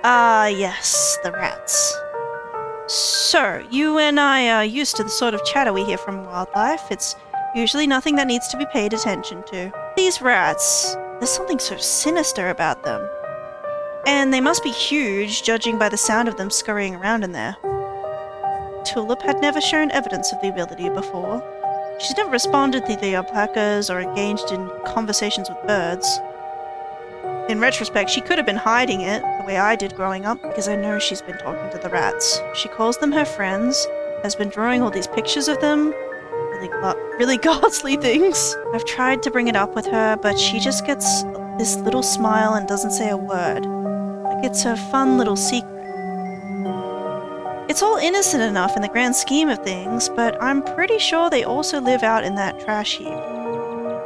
Ah, yes, the rats. So, you and I are used to the sort of chatter we hear from wildlife. It's usually nothing that needs to be paid attention to. These rats, there's something so sinister about them. And they must be huge, judging by the sound of them scurrying around in there. Tulip had never shown evidence of the ability before. She's never responded to the alpacas or engaged in conversations with birds. In retrospect, she could have been hiding it, the way I did growing up, because I know she's been talking to the rats. She calls them her friends, has been drawing all these pictures of them, really ghastly things. I've tried to bring it up with her, but she just gets this little smile and doesn't say a word. Like it's her fun little secret. It's all innocent enough in the grand scheme of things, but I'm pretty sure they also live out in that trash heap.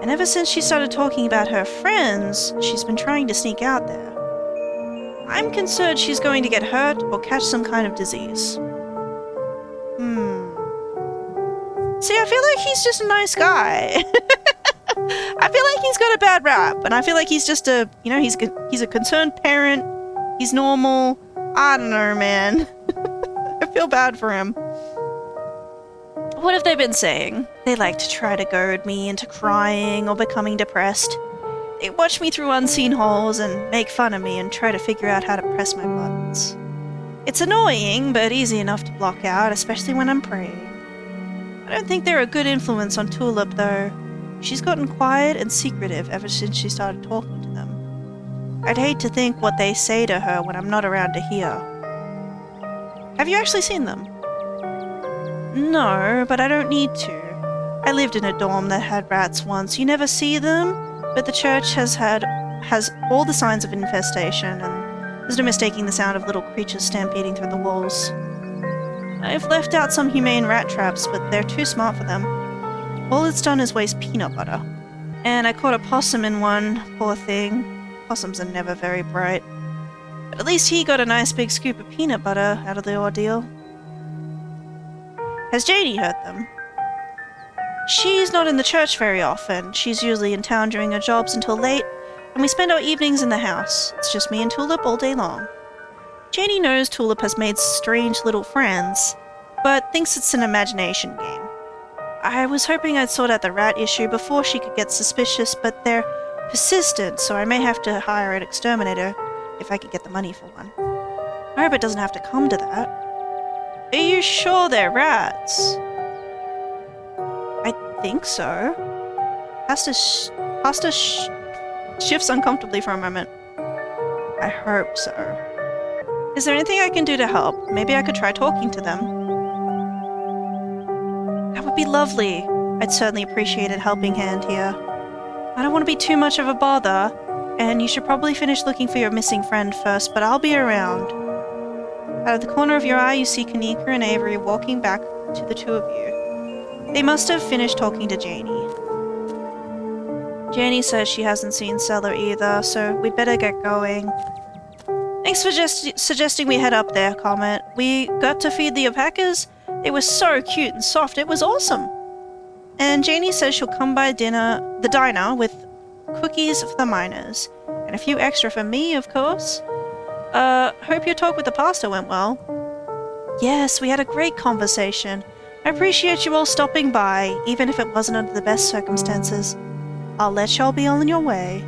And ever since she started talking about her friends, she's been trying to sneak out there. I'm concerned she's going to get hurt or catch some kind of disease. See, I feel like he's just a nice guy. I feel like he's got a bad rap, and I feel like he's just a, he's a concerned parent. He's normal. I don't know, man. I feel bad for him. What have they been saying? They like to try to goad me into crying or becoming depressed. They watch me through unseen holes and make fun of me and try to figure out how to press my buttons. It's annoying, but easy enough to block out, especially when I'm praying. I don't think they're a good influence on Tulip, though. She's gotten quiet and secretive ever since she started talking to them. I'd hate to think what they say to her when I'm not around to hear. Have you actually seen them? No, but I don't need to. I lived in a dorm that had rats once. You never see them, but the church has all the signs of infestation, and there's no mistaking the sound of little creatures stampeding through the walls. I've left out some humane rat traps, but they're too smart for them. All it's done is waste peanut butter. And I caught a possum in one, poor thing. Possums are never very bright. But at least he got a nice big scoop of peanut butter out of the ordeal. Has Janie hurt them? She's not in the church very often. She's usually in town doing her jobs until late, and we spend our evenings in the house. It's just me and Tulip all day long. Janie knows Tulip has made strange little friends, but thinks it's an imagination game. I was hoping I'd sort out the rat issue before she could get suspicious, but they're persistent, so I may have to hire an exterminator if I could get the money for one. I hope it doesn't have to come to that. Are you sure they're rats? I think so. Pastor shifts uncomfortably for a moment. I hope so. Is there anything I can do to help? Maybe I could try talking to them. That would be lovely. I'd certainly appreciate a helping hand here. I don't want to be too much of a bother, and you should probably finish looking for your missing friend first, but I'll be around. Out of the corner of your eye, you see Kanika and Avery walking back to the two of you. They must have finished talking to Janie. Janie says she hasn't seen Stella either, so we'd better get going. Thanks for suggesting we head up there, Comet. We got to feed the alpacas. They were so cute and soft. It was awesome. And Janie says she'll come by the diner with cookies for the miners. And a few extra for me, of course. Hope your talk with the pastor went well. Yes, we had a great conversation. I appreciate you all stopping by, even if it wasn't under the best circumstances. I'll let y'all be on your way.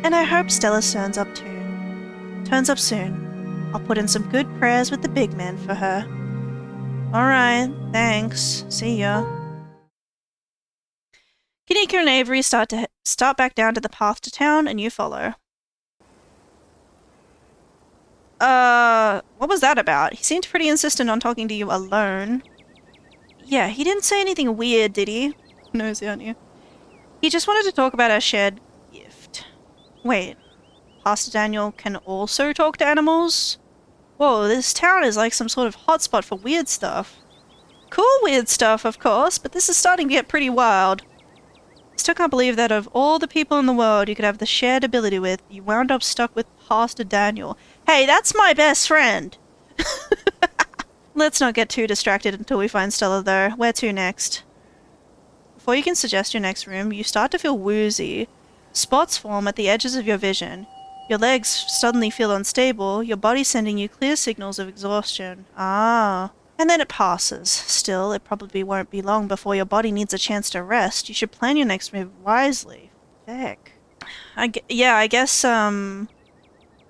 And I hope Stella turns up soon. I'll put in some good prayers with the big man for her. Alright, thanks. See ya. Kanika and Avery start back down to the path to town, and you follow. What was that about? He seemed pretty insistent on talking to you alone. Yeah, he didn't say anything weird, did he? Nosy, aren't you? He just wanted to talk about our shared gift. Wait, Pastor Daniel can also talk to animals? Whoa, this town is like some sort of hotspot for weird stuff. Cool weird stuff, of course, but this is starting to get pretty wild. Still can't believe that of all the people in the world you could have the shared ability with, you wound up stuck with Pastor Daniel. Hey, that's my best friend! Let's not get too distracted until we find Stella, though. Where to next? Before you can suggest your next room, you start to feel woozy. Spots form at the edges of your vision. Your legs suddenly feel unstable, your body sending you clear signals of exhaustion. Ah. And then it passes. Still, it probably won't be long before your body needs a chance to rest. You should plan your next move wisely. Heck. I guess,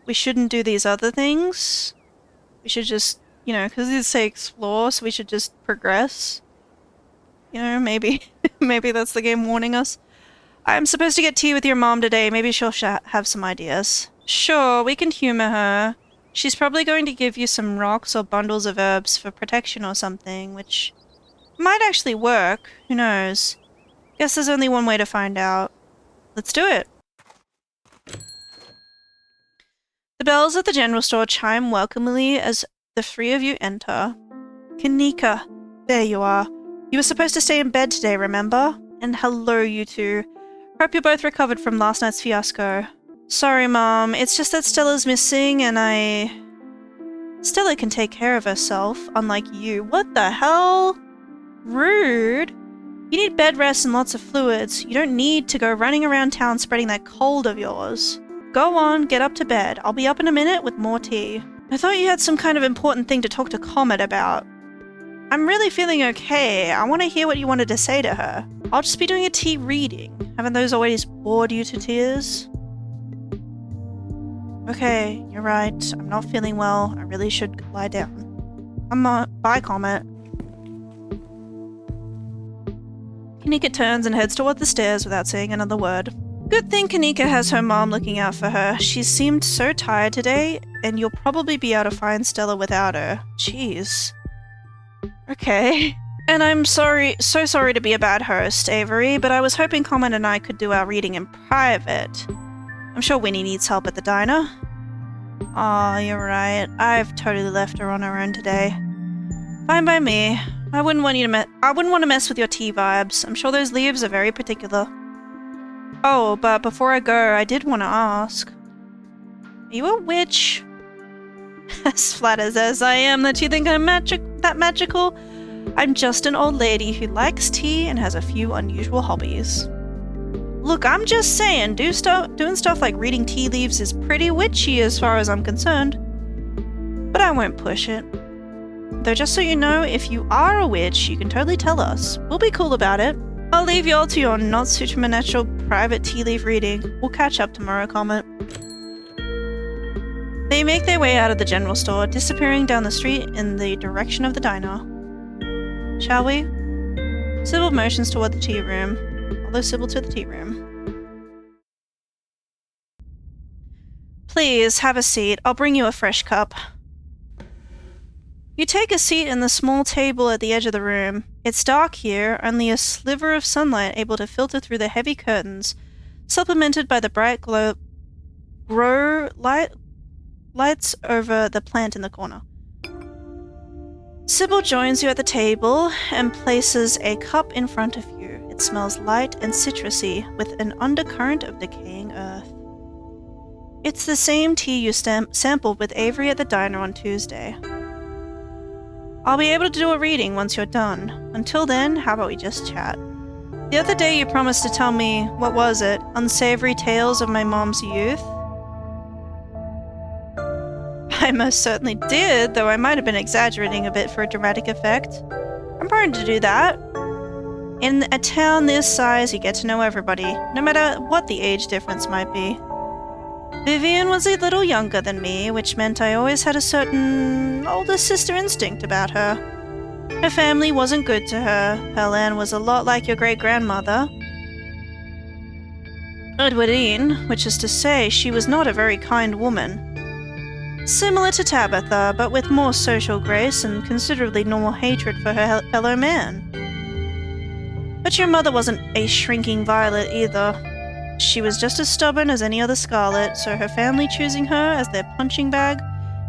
we shouldn't do these other things. We should just, you know, because it say explore, so we should just progress. You know, maybe, maybe that's the game warning us. I'm supposed to get tea with your mom today. Maybe she'll have some ideas. Sure, we can humor her. She's probably going to give you some rocks or bundles of herbs for protection or something, which might actually work. Who knows? Guess there's only one way to find out. Let's do it. The bells at the general store chime welcomingly as the three of you enter. Kanika, there you are. You were supposed to stay in bed today, remember? And hello, you two. Hope you're both recovered from last night's fiasco. Sorry, Mom. It's just that Stella's missing and Stella can take care of herself, unlike you. What the hell? Rude. You need bed rest and lots of fluids. You don't need to go running around town spreading that cold of yours. Go on, get up to bed. I'll be up in a minute with more tea. I thought you had some kind of important thing to talk to Comet about. I'm really feeling okay. I want to hear what you wanted to say to her. I'll just be doing a tea reading. Haven't those always bored you to tears? Okay, you're right. I'm not feeling well. I really should lie down. Bye, Comet. Kanika turns and heads toward the stairs without saying another word. Good thing Kanika has her mom looking out for her. She seemed so tired today, and you'll probably be able to find Stella without her. Jeez. Okay. And I'm so sorry to be a bad host, Avery, but I was hoping Comet and I could do our reading in private. I'm sure Winnie needs help at the diner. Aw, you're right. I've totally left her on her own today. Fine by me. I wouldn't want to mess with your tea vibes. I'm sure those leaves are very particular. Oh, but before I go, I did want to ask. Are you a witch? As flattered as I am that you think I'm that magical, I'm just an old lady who likes tea and has a few unusual hobbies. Look, I'm just saying, doing stuff like reading tea leaves is pretty witchy as far as I'm concerned. But I won't push it. Though just so you know, if you are a witch, you can totally tell us. We'll be cool about it. I'll leave you all to your not-supernatural private tea leaf reading. We'll catch up tomorrow, Comet. They make their way out of the general store, disappearing down the street in the direction of the diner. Shall we? Sybil motions toward the tea room. Follow Sybil to the tea room. Please, have a seat. I'll bring you a fresh cup. You take a seat in the small table at the edge of the room. It's dark here, only a sliver of sunlight able to filter through the heavy curtains, supplemented by the bright lights over the plant in the corner. Sybil joins you at the table and places a cup in front of you. It smells light and citrusy, with an undercurrent of decaying earth. It's the same tea you sampled with Avery at the diner on Tuesday. I'll be able to do a reading once you're done. Until then, how about we just chat? The other day you promised to tell me, what was it, unsavory tales of my mom's youth? I most certainly did, though I might have been exaggerating a bit for a dramatic effect. I'm prone to do that. In a town this size, you get to know everybody, no matter what the age difference might be. Vivian was a little younger than me, which meant I always had a certain older sister instinct about her. Her family wasn't good to her. Pearl Ann was a lot like your great-grandmother, Edwardine, which is to say she was not a very kind woman. Similar to Tabitha, but with more social grace and considerably more hatred for her fellow man. But your mother wasn't a shrinking violet either. She was just as stubborn as any other Scarlet, so her family choosing her as their punching bag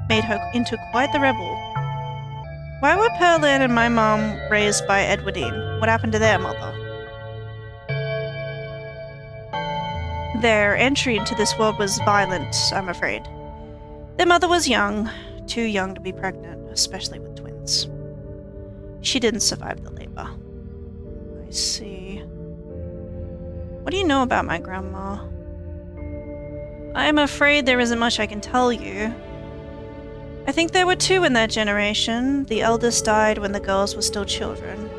made her into quite the rebel. Why were Pearl Ann and my mom raised by Edwardine? What happened to their mother? Their entry into this world was violent, I'm afraid. Their mother was young, too young to be pregnant, especially with twins. She didn't survive the labor. I see. What do you know about my grandma? I'm afraid there isn't much I can tell you. I think there were 2 in that generation. The eldest died when the girls were still children.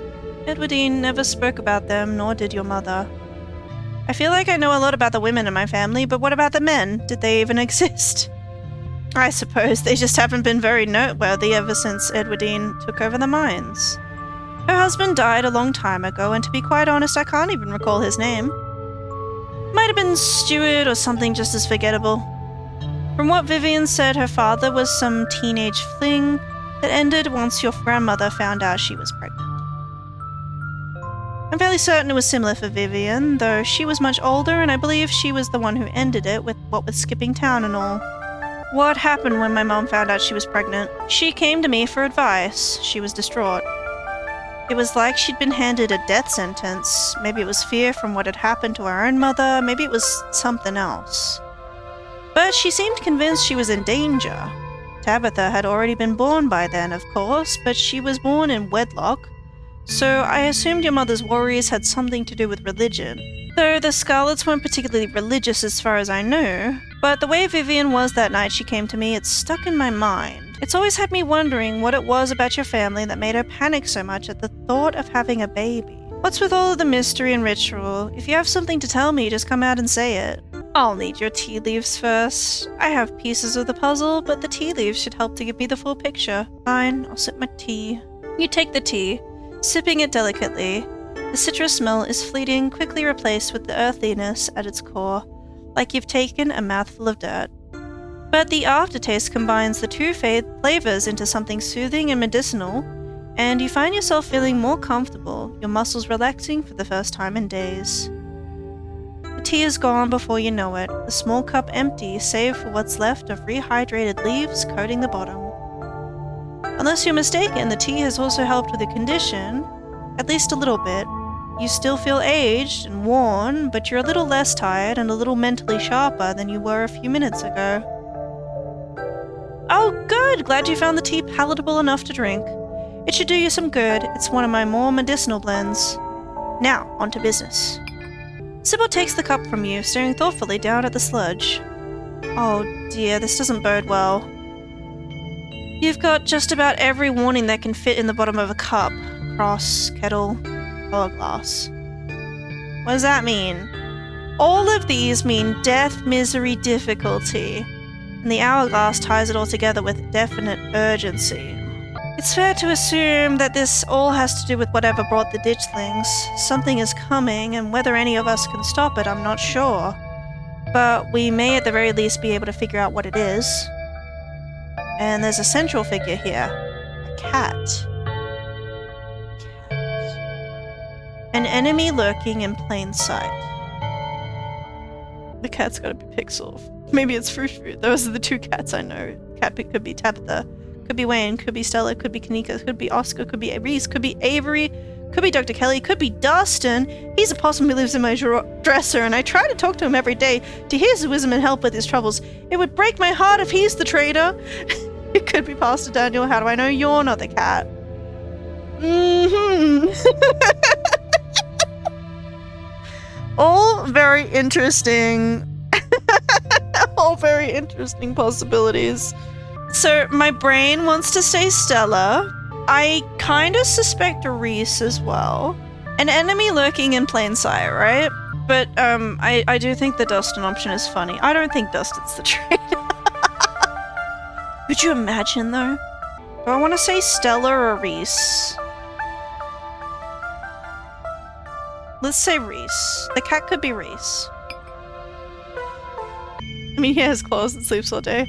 Edwardine never spoke about them, nor did your mother. I feel like I know a lot about the women in my family, but what about the men? Did they even exist? I suppose they just haven't been very noteworthy ever since Edwardine took over the mines. Her husband died a long time ago, and to be quite honest, I can't even recall his name. Might have been Stuart or something just as forgettable. From what Vivian said, her father was some teenage fling that ended once your grandmother found out she was pregnant. I'm fairly certain it was similar for Vivian, though she was much older and I believe she was the one who ended it, with what with skipping town and all. What happened when my mom found out she was pregnant? She came to me for advice. She was distraught. It was like she'd been handed a death sentence. Maybe it was fear from what had happened to her own mother, maybe it was something else. But she seemed convinced she was in danger. Tabitha had already been born by then, of course, but she was born in wedlock, so I assumed your mother's worries had something to do with religion. Though the Scarlets weren't particularly religious as far as I knew, but the way Vivian was that night she came to me, it's stuck in my mind. It's always had me wondering what it was about your family that made her panic so much at the thought of having a baby. What's with all of the mystery and ritual? If you have something to tell me, just come out and say it. I'll need your tea leaves first. I have pieces of the puzzle, but the tea leaves should help to give me the full picture. Fine, I'll sip my tea. You take the tea, sipping it delicately. The citrus smell is fleeting, quickly replaced with the earthiness at its core, like you've taken a mouthful of dirt. But the aftertaste combines the 2 flavors into something soothing and medicinal, and you find yourself feeling more comfortable, your muscles relaxing for the first time in days. The tea is gone before you know it, the small cup empty save for what's left of rehydrated leaves coating the bottom. Unless you're mistaken, the tea has also helped with the condition, at least a little bit. You still feel aged and worn, but you're a little less tired and a little mentally sharper than you were a few minutes ago. Oh, good! Glad you found the tea palatable enough to drink. It should do you some good. It's one of my more medicinal blends. Now, on to business. Sybil takes the cup from you, staring thoughtfully down at the sludge. Oh dear, this doesn't bode well. You've got just about every warning that can fit in the bottom of a cup. Cross, kettle, hourglass. What does that mean? All of these mean death, misery, difficulty, and the hourglass ties it all together with definite urgency. It's fair to assume that this all has to do with whatever brought the ditchlings. Something is coming, and whether any of us can stop it, I'm not sure. But we may at the very least be able to figure out what it is. And there's a central figure here. A cat. An enemy lurking in plain sight. The cat's gotta be Pixel. Maybe it's Frou. Those are the 2 cats I know. Cat could be Tabitha. Could be Wayne, could be Stella, could be Kanika, could be Oscar, could be Reese, could be Avery, could be Dr. Kelly, could be Dustin. He's a possum who lives in my dresser, and I try to talk to him every day to hear his wisdom and help with his troubles. It would break my heart if he's the traitor. It could be Pastor Daniel. How do I know you're not the cat? All very interesting. All very interesting possibilities. So my brain wants to say Stella. I kind of suspect Reese as well. An enemy lurking in plain sight, right? But I do think the Dustin option is funny. I don't think Dustin's the traitor. Could you imagine though? Do I want to say Stella or Reese? Let's say Reese. The cat could be Reese. I mean, he has claws and sleeps all day.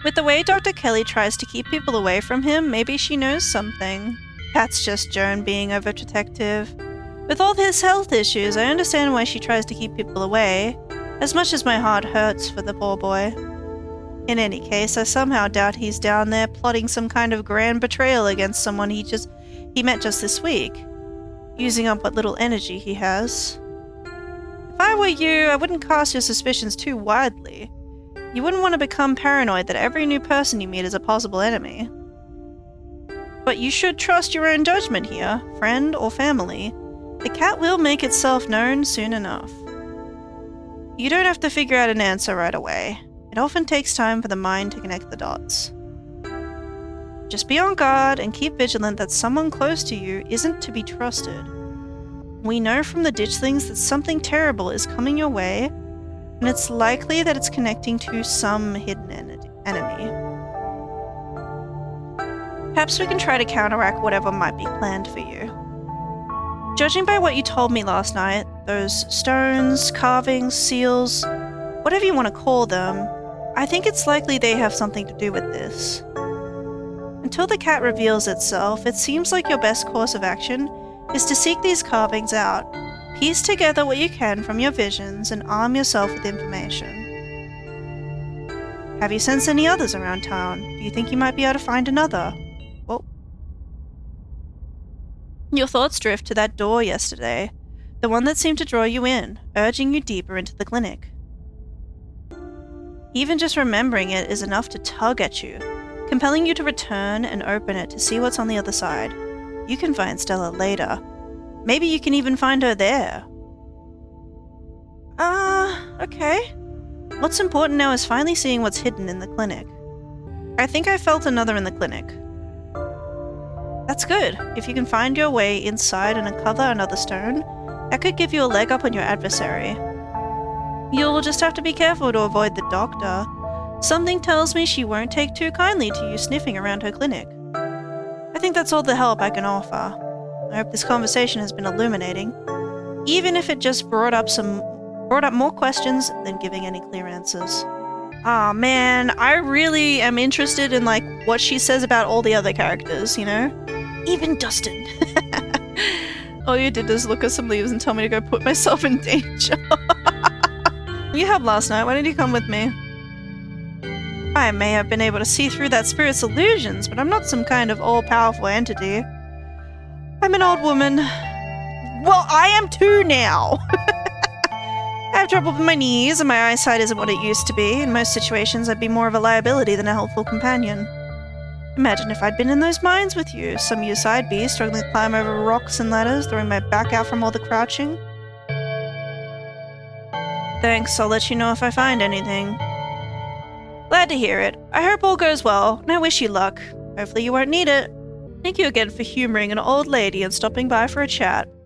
With the way Dr. Kelly tries to keep people away from him, maybe she knows something. That's just Joan being overprotective. With all his health issues, I understand why she tries to keep people away, as much as my heart hurts for the poor boy. In any case, I somehow doubt he's down there plotting some kind of grand betrayal against someone he met just this week, using up what little energy he has. If I were you, I wouldn't cast your suspicions too widely. You wouldn't want to become paranoid that every new person you meet is a possible enemy. But you should trust your own judgment here, friend or family. The cat will make itself known soon enough. You don't have to figure out an answer right away. It often takes time for the mind to connect the dots. Just be on guard and keep vigilant that someone close to you isn't to be trusted. We know from the ditchlings that something terrible is coming your way, and it's likely that it's connecting to some hidden enemy. Perhaps we can try to counteract whatever might be planned for you. Judging by what you told me last night, those stones, carvings, seals, whatever you want to call them, I think it's likely they have something to do with this. Until the cat reveals itself, it seems like your best course of action is to seek these carvings out, piece together what you can from your visions, and arm yourself with information. Have you sensed any others around town? Do you think you might be able to find another? Whoa. Your thoughts drift to that door yesterday, the one that seemed to draw you in, urging you deeper into the clinic. Even just remembering it is enough to tug at you, compelling you to return and open it to see what's on the other side. You can find Stella later. Maybe you can even find her there. Okay. What's important now is finally seeing what's hidden in the clinic. I think I felt another in the clinic. That's good. If you can find your way inside and uncover another stone, that could give you a leg up on your adversary. You'll just have to be careful to avoid the doctor. Something tells me she won't take too kindly to you sniffing around her clinic. I think that's all the help I can offer. I hope this conversation has been illuminating, even if it just brought up more questions than giving any clear answers. Aw, man, I really am interested in what she says about all the other characters, you know? Even Dustin. All you did is look at some leaves and tell me to go put myself in danger. You helped last night, why didn't you come with me? I may have been able to see through that spirit's illusions, but I'm not some kind of all-powerful entity. I'm an old woman. Well, I am too now! I have trouble with my knees, and my eyesight isn't what it used to be. In most situations, I'd be more of a liability than a helpful companion. Imagine if I'd been in those mines with you, some use I'd be, struggling to climb over rocks and ladders, throwing my back out from all the crouching. Thanks, I'll let you know if I find anything. Glad to hear it. I hope all goes well, and I wish you luck. Hopefully you won't need it. Thank you again for humoring an old lady and stopping by for a chat.